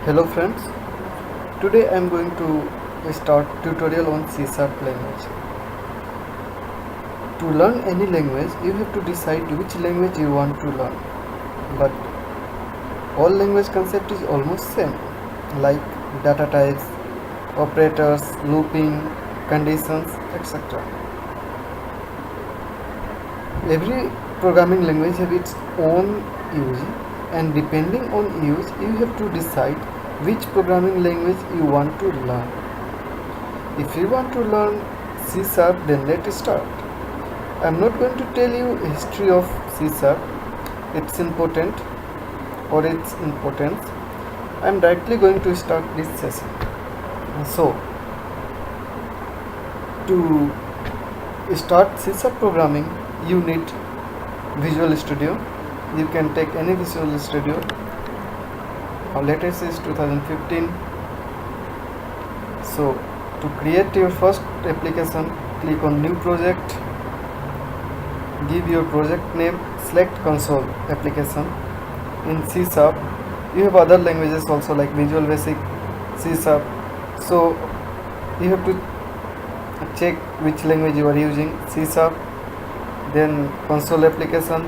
Hello friends, today I am going to start tutorial on C# language. To learn any language, you have to decide which language you want to learn. But all language concept is almost same, like data types, operators, looping, conditions, etc. Every programming language have its own use, and depending on use, you have to decide which programming language you want to learn. If you want to learn C#, then let's start. I am not going to tell you history of C#, its important or its importance. I am directly going to start this session. So, to start C# programming, you need Visual Studio. You can take any Visual Studio. Our latest is 2015. So to create your first application, click on New Project, give your project name, select Console Application. In C#, you have other languages also like Visual Basic, C#. So you have to check which language you are using, C#, then Console Application,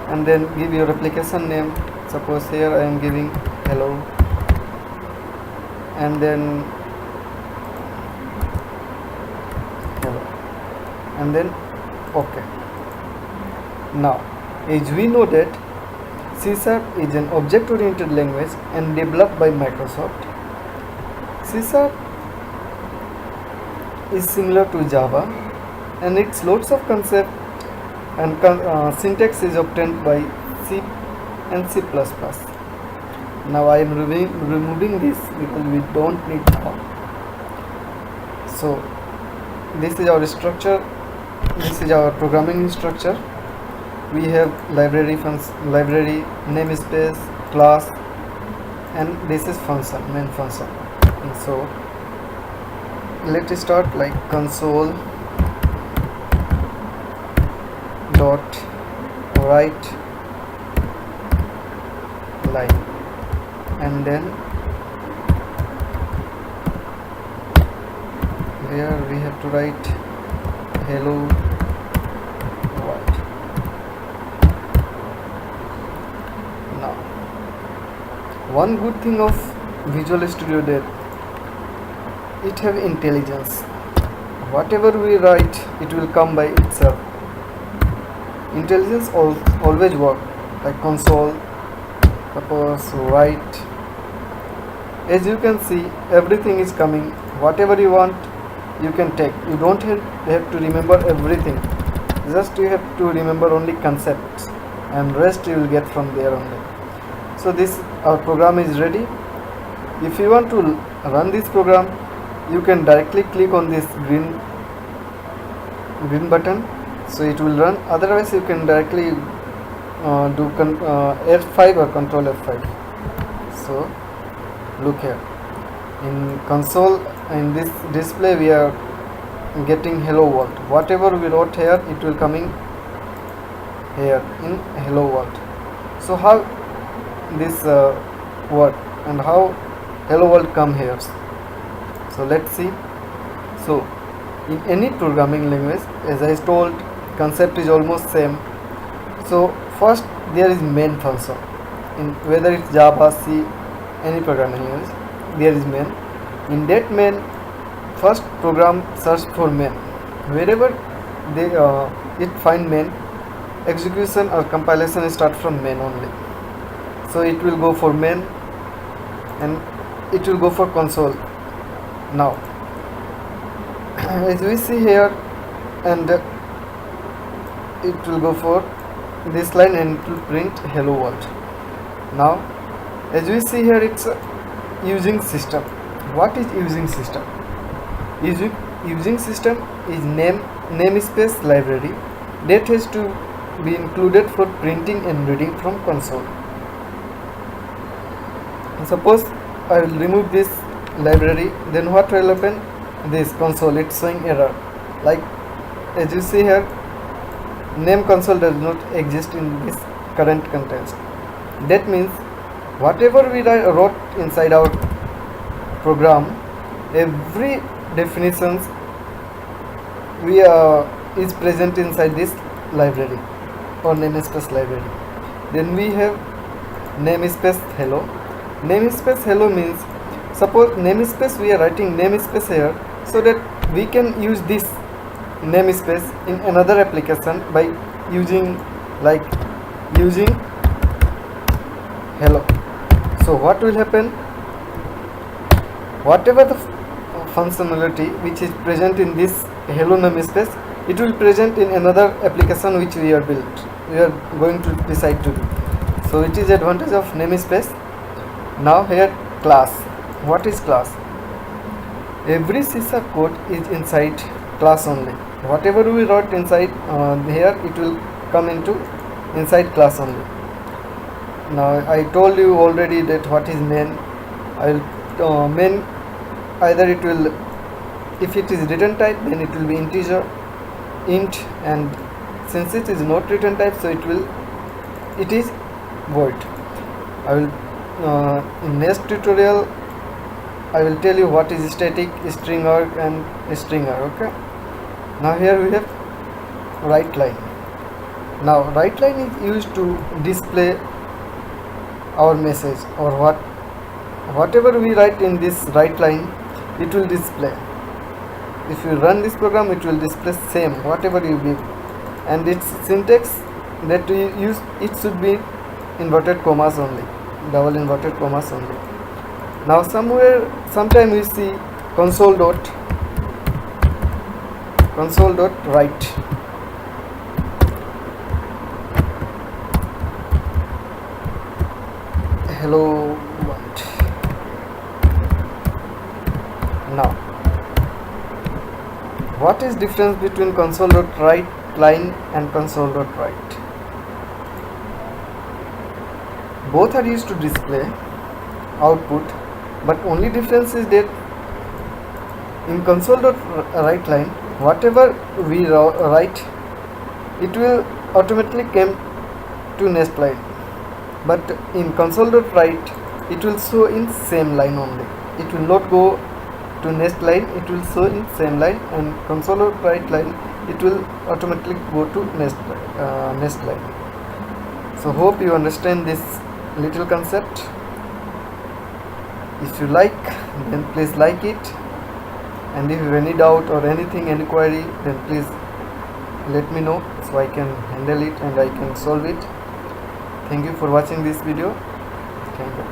and then give your application name. Suppose here I am giving hello, and then hello, and then OK. Now, as we know that C# is an object-oriented language and developed by Microsoft. C# is similar to Java, and its loads of concept and syntax is obtained by C and C++. Now I am removing this because we don't need Java. So this is our structure. This is our programming structure. We have library, namespace, class, and this is function, main function. And so let's start like console dot write line, and then here we have to write hello world. Now, one good thing of Visual Studio that it have intelligence. Whatever we write, it will come by itself. Intelligence always work, like console, suppose write. As you can see, everything is coming. Whatever you want, you can take. You don't have to remember everything. Just you have to remember only concepts, and rest you will get from there only. So this our program is ready. If you want to run this program, you can directly click on this green button, so it will run. Otherwise you can directly do F5 or control F5. So look here, in console, in this display we are getting hello world. Whatever we wrote here, it will coming here in hello world. So how this work and how hello world come here? So let's see. So in any programming language, as I told, concept is almost same. So first there is main function. In whether it's Java, C, any programming language, there is main. In that main, first program search for main. Wherever they it find main, execution or compilation start from main only. So it will go for main, and it will go for console. Now as we see here, and it will go for this line and it will print hello world. Now as we see here, it's using system. What is using system? Using system is namespace library that has to be included for printing and reading from console. Suppose I will remove this library, then what will happen? This console, it's showing error. Like as you see here, name console does not exist in this current context. That means whatever we wrote inside our program, every definitions we is present inside this library or namespace library. Then we have namespace hello. Namespace hello means, suppose namespace we are writing namespace here, so that we can use this namespace in another application by using hello. So what will happen, whatever the functionality which is present in this hello namespace, it will present in another application which we are going to decide to do. So it is advantage of namespace. Now here class. What is class? Every C# code is inside class only. Whatever we wrote inside here, it will come into inside class only. Now I told you already that what is main. I will main, either it will, if it is return type, then it will be integer, int, and since it is not return type, so it is void. I will in next tutorial I will tell you what is static, string arg, and string arg. Okay. Now here we have write line. Now write line is used to display our message, or whatever we write in this write line, it will display. If you run this program, it will display same whatever you give, and its syntax that we use, it should be inverted commas only, double inverted commas only. Now sometime we see console dot write. Hello world. Now what is difference between console.write line and console.write? Both are used to display output, but only difference is that in console.write line, whatever we write, it will automatically come to next line, but in console.write, it will show in same line only. It will not go to next line, it will show in same line, and console.write line, it will automatically go to next line. So hope you understand this little concept. If you like, then please like it, and if you have any doubt or anything, any query, then please let me know, so I can handle it and I can solve it. Thank you for watching this video. Thank you.